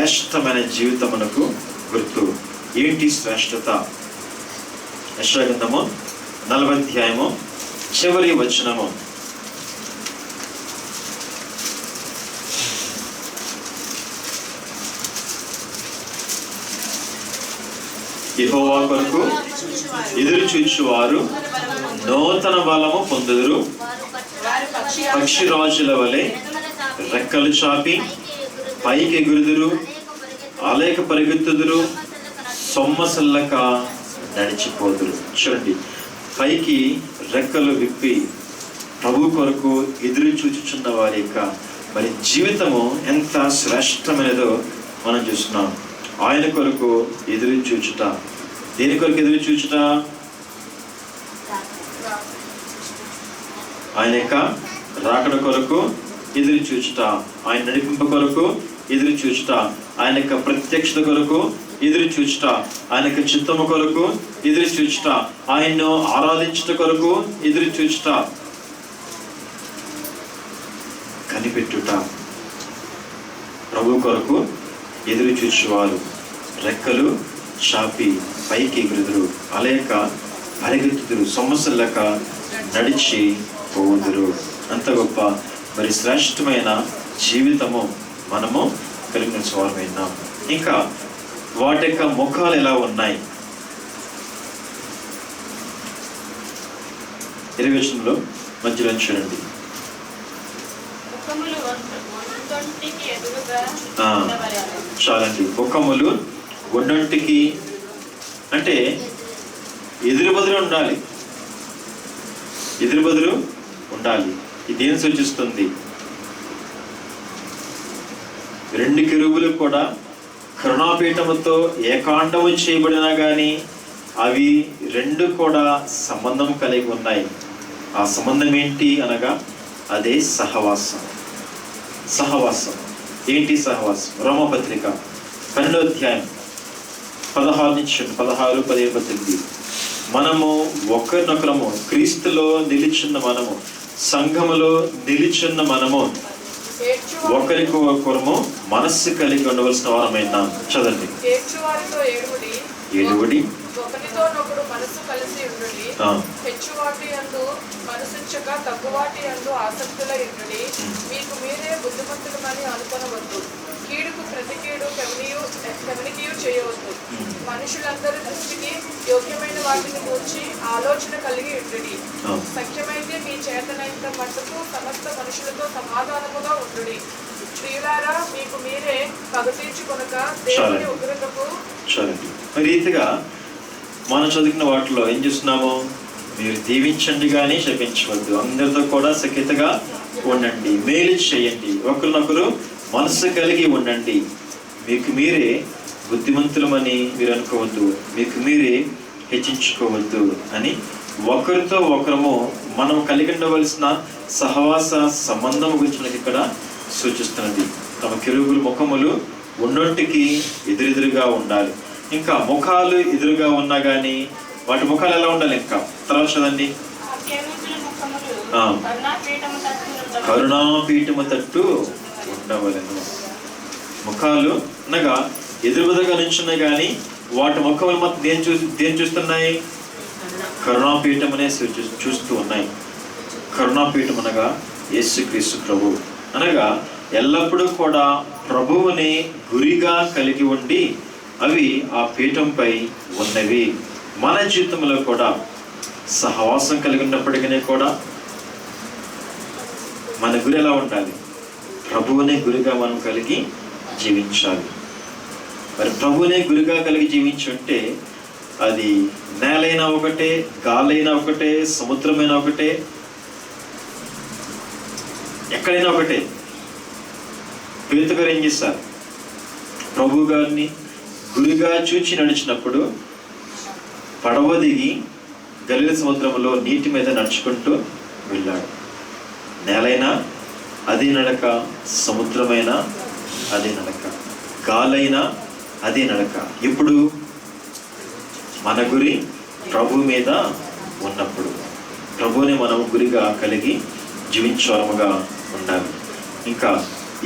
శ్రేష్టమైన జీవితమునకు గుర్తు. ఏంటి శ్రేష్టత? యెషయా గ్రంథము 40వ అధ్యాయము చివరి వచనము. యెహోవా కొరకు ఎదురు చూచువారు నూతన బలము పొందుదురు, పక్షిరాజుల వలె రెక్కలు చాపి పైకి ఎగురుదురు, ఆలేక పరిగెత్తుదురు, సొమ్మసల్లక నడిచిపోదురు. చూడండి, పైకి రెక్కలు విప్పి ప్రభు కొరకు ఎదురు చూచుచున్న వారి యొక్క మరి జీవితము ఎంత శ్రేష్టమైనదో మనం చూస్తున్నాం. ఆయన కొరకు ఎదురు చూచుట. దేని కొరకు ఎదురు చూచుట? ఆయన యొక్క రాకడ కొరకు ఎదురు చూచుట, ఆయన నడిపింపు కొరకు ఎదురు చూచుట, ఆయన యొక్క ప్రత్యక్షత కొరకు ఎదురు చూచుట, ఆయన యొక్క చిత్తము కొరకు ఎదురు చూచుట, ఆయన్ను ఆరాధించుట కొరకు ఎదురు చూచుట, కనిపెట్టుట. ప్రభు కొరకు ఎదురు చూచువారు రెక్కలు చాపి పైకి ఎగురుదురు, అలేక పరిగెత్తుదురు, సొమ్మసల్లక నడిచి పోవుదురు. అంత గొప్ప మరి శ్రేష్టమైన జీవితము మనము కలిగిన వారమైనా. ఇంకా వాటి యొక్క ముఖాలు ఎలా ఉన్నాయి? 20వ వచనంలో మధ్యలో చూడండి. చాలండి. ముఖములు ఒండొంటికి అంటే ఎదురు బదులు ఉండాలి, ఎదురు బదులు ఉండాలి. ఇదేం సూచిస్తుంది? 2 కెరూబులు కూడా కరుణాపీఠముతో ఏకాండము చేయబడినా కానీ అవి 2 కూడా సంబంధం కలిగి ఉన్నాయి. ఆ సంబంధం ఏంటి అనగా అదే సహవాసం. సహవాసం ఏంటి? సహవాసం రోమపత్రిక 12వ అధ్యాయం 16 నుంచి 16, 17, 18. మనము ఒకరినొకరము క్రీస్తులో నిలిచున్న మనము, సంఘములో నిలిచున్న మనము ఒకరికి ఒకరము మనస్సు కలిగి ఉండవలసిన వారమైన. చదండి. ఏడువడి ఒకరితోనొకడు మనసు కలిసి ఉండుడి, హెచ్చువాటి యందు మనసుంచక తగ్గువాటి యందు ఆసక్తులై ఉండుడి. మీకు మీరే బుద్ధిమంతులమని అనుకొనవద్దు. కీడుకు ప్రతి కీడు కెవనికియు చేయవద్దు. మనుషులందరి దృష్టికి యోగ్యమైన వాటిని గూర్చి ఆలోచన కలిగి ఉండుడి. సఖ్యమైతే మీ చేతనైనంత మట్టుకు సమస్త మనుషులతో సమాధానముగా ఉండుడి. ప్రియులారా, మీకు మీరే పగ తీర్చుకొనక దేవుని ఉగ్రతకు. రీతిగా మనం చదువుకున్న వాటిలో ఏం చూస్తున్నాము? మీరు దీవించండి కానీ శపించవద్దు, అందరితో కూడా సఖ్యతగా ఉండండి, మేలు చేయండి, ఒకరినొకరు మనసు కలిగి ఉండండి, మీకు మీరే బుద్ధిమంతులమని మీరు అనుకోవద్దు, మీకు మీరే హెచ్చించుకోవద్దు అని ఒకరితో ఒకరము మనం కలిగి ఉండవలసిన సహవాస సంబంధం గురించి మనకి ఇక్కడ సూచిస్తున్నది. తమ కెరూబుల ముఖములు ఒండొంటికి ఎదురెదురుగా ఉండాలి. ఇంకా ముఖాలు ఎదురుగా ఉన్నా కానీ వాటి ముఖాలు ఎలా ఉండాలి? ఇంకా తర్వాత చదండి. కరుణాపీఠము తట్టు ఉండవలను. ముఖాలు అనగా ఎదురుబదుగా నిల్చున్నాయి కానీ వాటి ముఖములు మాత్రం దేని చూస్తున్నాయి? కరుణాపీఠం అనే చూస్తూ ఉన్నాయి. కరుణాపీఠం అనగా యేసుక్రీస్తు ప్రభు అనగా ఎల్లప్పుడూ కూడా ప్రభువుని గురిగా కలిగి ఉండి అవి ఆ పీఠంపై ఉన్నవి. మన జీవితంలో కూడా సహవాసం కలిగి ఉన్నప్పటికీ కూడా మన గురి ఎలా ఉండాలి? ప్రభువునే గురిగా మనం కలిగి జీవించాలి. మరి ప్రభువునే గురిగా కలిగి జీవించుంటే అది నేలైనా ఒకటే, గాలైనా ఒకటే, సముద్రమైనా ఒకటే, ఎక్కడైనా ఒకటే. పేతురు గారు ఏం చేశారు? ప్రభు గారిని గురిగా చూచి నడిచినప్పుడు పడవ దిగి గలిలయ సముద్రంలో నీటి మీద నడుచుకుంటూ వెళ్ళాడు. నేలైనా అదే నడక, సముద్రమైనా అదే నడక, గాలైనా అదే నడక. ఇప్పుడు మన గురి ప్రభు మీద ఉన్నప్పుడు ప్రభువుని మనం గురిగా కలిగి జీవించవరముగా ఉండాలి. ఇంకా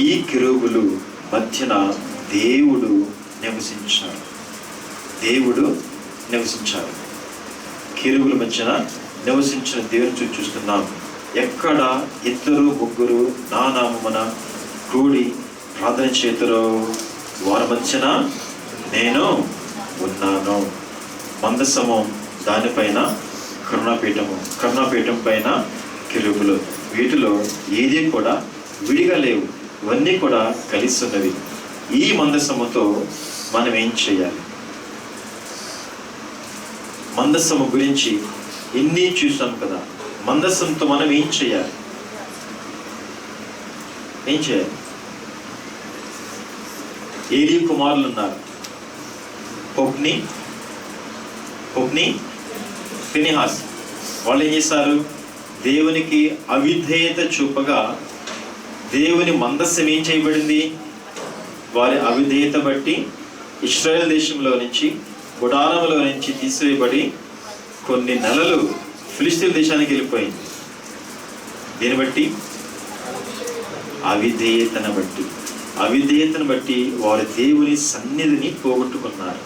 ఈ కెరూబులు మధ్యన దేవుడు నివసించాడు. దేవుడు నివసించాడు. కెరూబుల మధ్యన నివసించిన దేవుని చూస్తున్నాం. ఎక్కడ ఇద్దరు ముగ్గురు నా నామమున కూడి ప్రార్థన చేతురో వారి మధ్యన నేను ఉన్నాను. మందసము, దానిపైన కరుణాపీఠం పైన కెరూబులు. వీటిలో ఏది కూడా విడిగా లేవు, ఇవన్నీ కూడా కలిసి ఉన్నవి. ఈ మందసముతో మనం ఏం చేయాలి? మందసము గురించి ఎన్ని చూసాం కదా. మందసంతో మనం ఏం చేయాలి? ఏలీ కుమారులు ఉన్నారు, హొఫ్నీ, ఫినెహాస్. వాళ్ళు ఏం చేశారు? దేవునికి అవిధేయత చూపగా దేవుని మందస్సం ఏం చేయబడింది? వారి అవిధేయత బట్టి ఇశ్రాయేల్ దేశంలో నుంచి, గుడారంలో నుంచి తీసివేయబడి కొన్ని నెలలు ఫిలిష్తీయుల దేశానికి వెళ్ళిపోయింది. దీన్ని బట్టి అవిధేయతను బట్టి వారి దేవుని సన్నిధిని పోగొట్టుకున్నారు.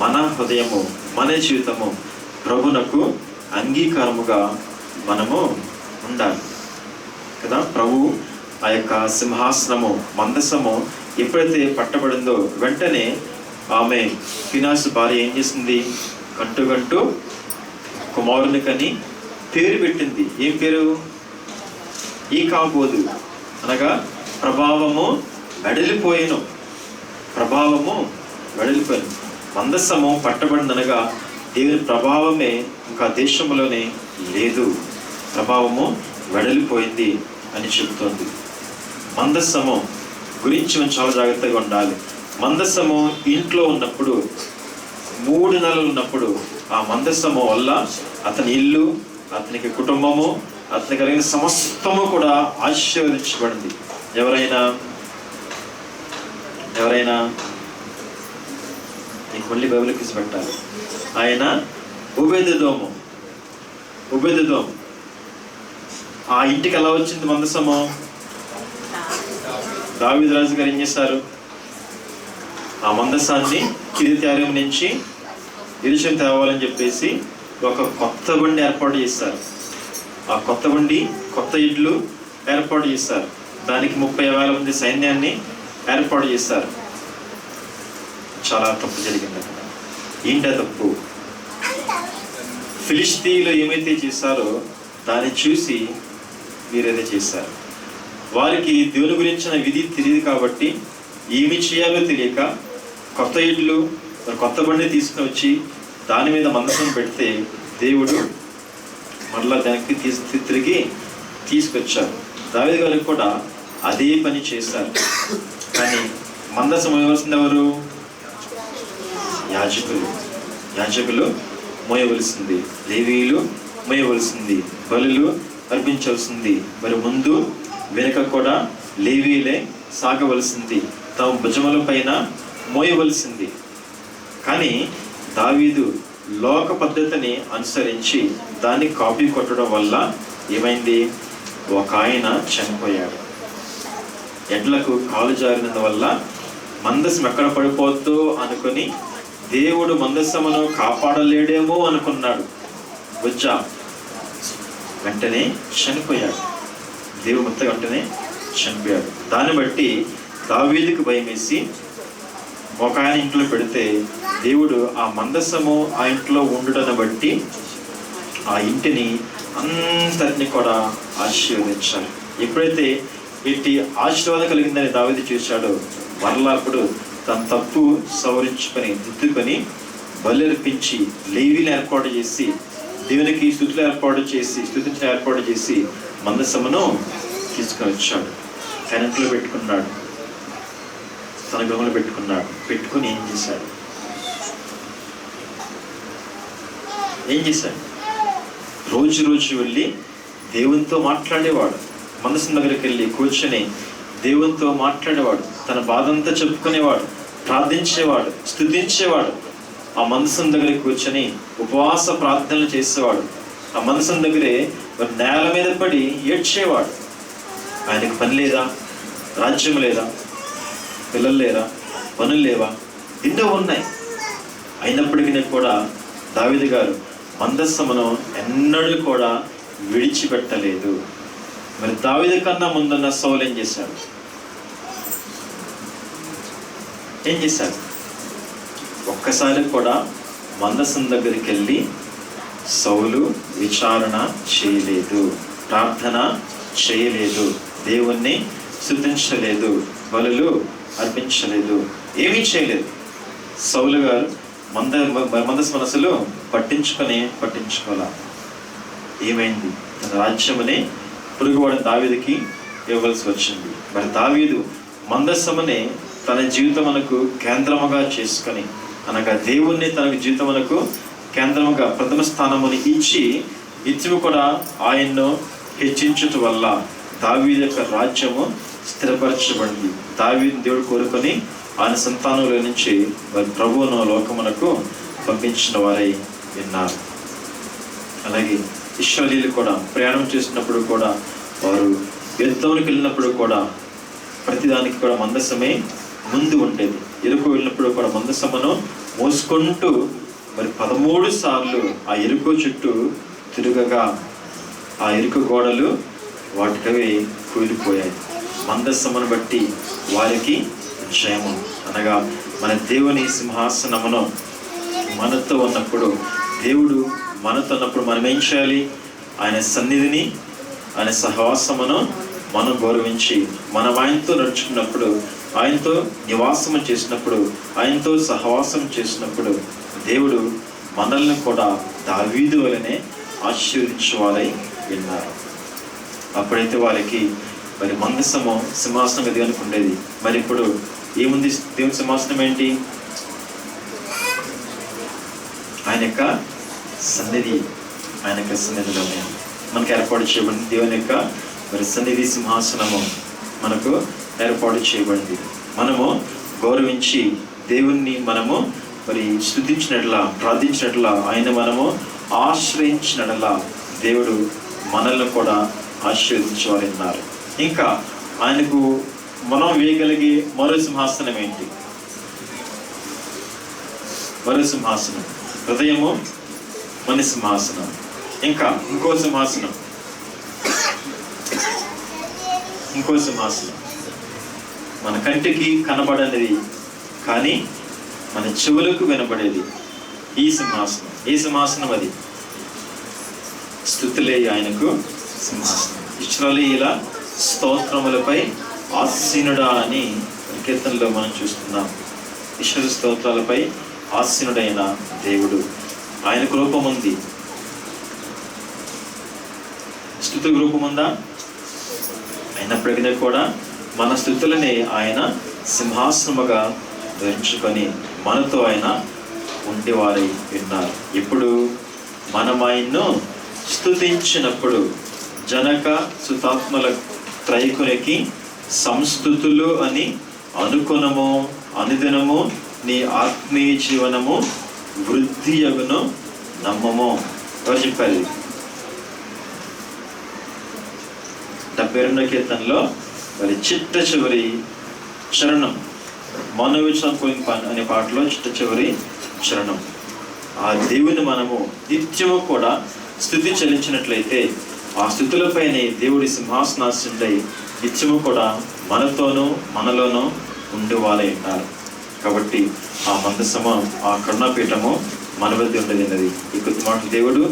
మన హృదయము, మన జీవితము ప్రభునకు అంగీకారముగా మనము ఉండాలి కదా. ప్రభు ఆ యొక్క సింహాసనము, మందసము ఎప్పుడైతే పట్టబడిందో వెంటనే ఆమె ఫినాస్ భార్య ఏం చేసింది? గంటు కుమారుని కని పేరు పెట్టింది. ఏం పేరు? ఈ కాబోదు, అనగా ప్రభావము వెడలిపోయాను. మందసము పట్టబడిందనగా దేవుని ప్రభావమే ఇంకా దేశంలోనే లేదు, ప్రభావము వెడలిపోయింది అని చెబుతోంది. మందసము గురించి మనం చాలా జాగ్రత్తగా ఉండాలి. మందసము ఇంట్లో ఉన్నప్పుడు 3 నెలలు ఉన్నప్పుడు ఆ మందసము వల్ల అతని ఇల్లు, అతనికి కుటుంబము, అతనికి కలిగిన సమస్తము కూడా ఆశీర్వదించబడింది. ఎవరైనా నీకు మళ్ళీ బైబిల్ క్విజ్ పెట్టాలి. ఆయన ఒబేదెదోము. ఆ ఇంటికి ఎలా వచ్చింది మందసము? దావీదు రాజు గారు ఏం చేశారు? ఆ మందసాన్ని కిరీత్యాగం నుంచి యెరూషలేము తేవాలని చెప్పేసి ఒక కొత్త బండి ఏర్పాటు చేశారు. ఆ కొత్త బండి, కొత్త ఇడ్లు ఏర్పాటు చేశారు. దానికి 30,000 మంది సైన్యాన్ని ఏర్పాటు చేశారు. చాలా తప్పు జరిగింది అక్కడ. ఏంటా తప్పు? ఫిలిష్తీయులు ఏమైతే చేశారో దాన్ని చూసి వీరేదో చేశారు. వారికి దేవుని గురించిన విధి తెలియదు కాబట్టి ఏమి చేయాలో తెలియక కొత్త ఇడ్లు, కొత్త బండి తీసుకుని వచ్చి దాని మీద మందసం పెడితే దేవుడు మరలా దానికి తిరిగి తీసుకొచ్చారు. దావీదు గారికి కూడా అదే పని చేశారు. కానీ మందసం మోయవలసింది ఎవరు? యాజకులు మోయవలసింది, లేవీయులు మోయవలసింది, బలులు అర్పించవలసింది. మరి ముందు వెనుక కూడా లేవీయులే సాగవలసింది, తమ భుజముల పైన మోయవలసింది. కానీ దావీదు లోక పద్ధతిని అనుసరించి దాన్ని కాపీ కొట్టడం వల్ల ఏమైంది? ఒక ఆయన చనిపోయాడు. ఎడ్లకు కాలు జారినందువల్ల మందసం ఎక్కడ పడిపోద్దో అనుకుని దేవుడు మందసమును కాపాడలేడేమో అనుకున్నాడు. వెంటనే చనిపోయాడు. దేవుడు మొత్తం వెంటనే చనిపోయాడు. దాన్ని బట్టి దావీదుకు భయం వేసి ఒక ఆయన ఇంట్లో పెడితే దేవుడు ఆ మందసము ఆ ఇంట్లో ఉండుటను బట్టి ఆ ఇంటిని అంతటిని కూడా ఆశీర్వదించాలి. ఎప్పుడైతే ఇట్టి ఆశీర్వాదం కలిగిందని దావీదు చూశాడో మరలా అప్పుడు తన తప్పు సవరించుకొని దిద్దుకొని బలర్పించి లేవీని ఏర్పాటు చేసి దేవునికి స్తుతించిన ఏర్పాటు చేసి మందసమును తీసుకొని వచ్చాడు. తన ఇంట్లో పెట్టుకున్నాడు, తన గృహంలో పెట్టుకుని ఏం చేశాడు? రోజు వెళ్ళి దేవునితో మాట్లాడేవాడు. మనసు దగ్గరికి వెళ్ళి కూర్చొని దేవునితో మాట్లాడేవాడు. తన బాధంతా చెప్పుకునేవాడు, ప్రార్థించేవాడు, స్తుతించేవాడు. ఆ మనసు దగ్గరికి కూర్చొని ఉపవాస ప్రార్థనలు చేసేవాడు. ఆ మనసు దగ్గరే నేల మీద పడి ఏడ్చేవాడు. ఆయనకు పని లేదా? రాజ్యం లేదా? పిల్లలు లేరా, పనులు లేవా, ఎన్నో ఉన్నాయి. అయినప్పటికీ కూడా దావీదు గారు మందస్సమును ఎన్నడూ కూడా విడిచిపెట్టలేదు. మరి దావీదు కన్నా ముందున్న సౌలు ఏం చేశాడు? ఒక్కసారి కూడా మందసం దగ్గరికి వెళ్ళి సౌలు విచారణ చేయలేదు, ప్రార్థన చేయలేదు, దేవుణ్ణి స్తుతించలేదు, బలులు అర్పించలేదు, ఏమీ చేయలేదు. సౌలు గారు మందస మనసులో పట్టించుకోవాల. ఏమైంది? తన రాజ్యమని పొరుగువాడు దావీదుకి ఇవ్వవలసి వచ్చింది. మరి దావీదు మందస్సమని తన జీవితమునకు కేంద్రముగా చేసుకొని, అనగా దేవుణ్ణి తన జీవితమునకు కేంద్రముగా ప్రథమ స్థానముని ఇచ్చి నిత్యము కూడా ఆయన్ను హెచ్చించుట వల్ల దావీదు యొక్క రాజ్యము స్థిరపరచబడింది. దావీదుని దేవుడు కోరుకొని ఆయన సంతానంలో నుంచి వారి ప్రభువును లోకమునకు పంపించిన వారై విన్నారు. అలాగే ఇశ్రాయేలీయులు కూడా ప్రయాణం చేసినప్పుడు కూడా, వారు యుద్ధంకి వెళ్ళినప్పుడు కూడా ప్రతిదానికి కూడా మందసమే ముందు ఉండేది. ఎరుకు వెళ్ళినప్పుడు కూడా మందసమును మోసుకుంటూ మరి 13 సార్లు ఆ ఎరుకు చుట్టూ తిరుగగా ఆ ఎరుకు గోడలు వాటికవి కూలిపోయాయి. మందస్సమును బట్టి వారికి జయము. అనగా మన దేవుని సింహాసనమును మనతో ఉన్నప్పుడు, దేవుడు మనతో ఉన్నప్పుడు మనం ఏం చేయాలి? ఆయన సన్నిధిని, ఆయన సహవాసమును మనం గౌరవించి, మనం ఆయనతో నడుచుకున్నప్పుడు, ఆయనతో నివాసము చేసినప్పుడు, ఆయనతో సహవాసం చేసినప్పుడు దేవుడు మనల్ని కూడా దావీదు వలనే ఆశీర్వదించేవారై విన్నారు. అప్పుడైతే వారికి మరి మందసము సింహాసనం ఎదుగనుకు ఉండేది. మరి ఇప్పుడు ఏముంది? దేవుని సింహాసనం ఏంటి? ఆయన యొక్క సన్నిధి. ఆయన యొక్క సన్నిధిలోనే మనకు ఏర్పాటు చేయబడింది. దేవుని యొక్క మరి సన్నిధి సింహాసనము మనకు ఏర్పాటు చేయబడింది. మనము గౌరవించి దేవుణ్ణి మనము మరి స్తుతించినట్లా, ప్రార్థించినట్లా, ఆయన మనము ఆశ్రయించినట్లా దేవుడు మనల్ని కూడా ఆశీర్వదించేవారు. ఇంకా ఆయనకు మనం వేయగలిగే మరో సింహాసనం ఏంటి? మరో సింహాసనం హృదయము మన సింహాసనం. ఇంకా ఇంకో సింహాసనం మన కంటికి కనబడనిది కానీ మన చెవులకు వినబడేది ఈ సింహాసనం. ఏ సింహాసనం అది? స్తుతులే ఆయనకు సింహాసనం. ఇశ్రాయేలీయుల స్తోత్రములపై ఆసీనుడా అని కీర్తనలో మనం చూస్తున్నాం. ఈశ్వర స్తోత్రాలపై ఆసీనుడైన దేవుడు. ఆయనకు రూపం ఉంది. స్తుతికి రూపం ఉందా? అయినప్పటికీ కూడా మన స్తుతులని ఆయన సింహాసనముగా ధరించుకొని మనతో ఆయన ఉండేవారై విన్నారు. ఇప్పుడు మనం ఆయన్ను స్తుతించినప్పుడు జనక సుతాత్మల త్రైకునికి సంస్తుతులు అని అనుకునము, అనుదినము నీ ఆత్మీయ జీవనము వృద్ధి యగును నమ్మము. ఎవరు చెప్పారు? 72వ కీర్తనలో మరి చిట్ట చివరి చరణం, మనోవిచారం అనే పాటలో చిట్ట చివరి చరణం. ఆ దేవుని మనము నిత్యము కూడా స్తుతి చెల్లించినట్లయితే ఆ స్థుతులపైనే దేవుడి సింహాసనాశుడై నిత్యము కూడా మనతోనూ మనలోనూ ఉండేవాళ్ళై ఉంటారు. కాబట్టి ఆ మందసము, ఆ కరుణాపీఠము మన వద్ద ఉండేది. ఈ కొద్ది మాటలు దేవుడు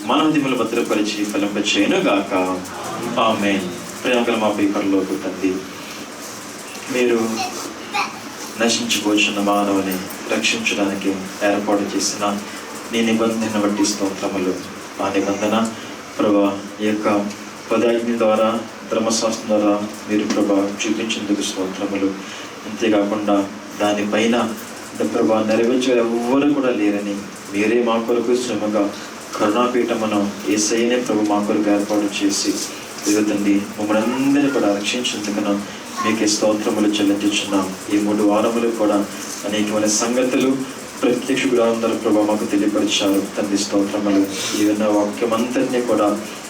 మన హృదయములు భద్రపరిచి ఫలింపచేయును గాక. ఆమేన్. ప్రేమగల మా పరలోక తండ్రి, మీరు నశించిపోచున్న మానవుని రక్షించడానికి ఏర్పాటు చేసిన నీ నిబంధన బట్టి స్తోత్రములు. ఆ నిబంధన ప్రభా ఈ యొక్క పదాజ్ఞ ద్వారా, ధర్మశాస్త్రం ద్వారా మీరు ప్రభా చూపించేందుకు స్తోత్రములు. అంతేకాకుండా దానిపైన ప్రభా నెరవేర్చే ఎవ్వరు కూడా లేరని మీరే మా కొరకు శ్రమగా కరుణాపీఠమును యేసయ్యనే ప్రభు మా కొరకు ఏర్పాటు చేసి తండ్రి మమ్మల్ని అందరినీ కూడా రక్షించేందుకును మీకే స్తోత్రములు చెల్లించుచున్నాం. ఈ 3 వారములు కూడా అనేకమైన సంగతులు ప్రత్యక్ష గురాంతర ప్రభావ మాకు తెలియపరిచారు తండ్రి. స్తోత్రములు. ఈ విన్న వాక్యం అంతటినీ కూడా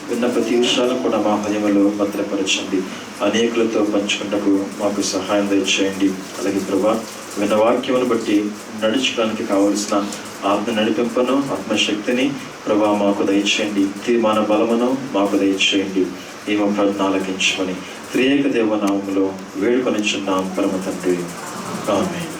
విన్న ప్రతి విషయాలను కూడా మా హృదయంలో భద్రపరచండి. అనేకులతో పంచుకుంటకు మాకు సహాయం దయచేయండి. అలాగే ప్రభా, విన్న వాక్యమును బట్టి నడుచుకోవడానికి కావలసిన ఆత్మ నడిపింపును, ఆత్మశక్తిని ప్రభా మాకు దయచేయండి. తీర్మాన బలమును మాకు దయచేయండి. ఏమో ప్రార్థన ఆలకించమని త్రియేక దేవ నామములో వేడుకొనిచున్నాం పరమ తండ్రి. ఆమేన్.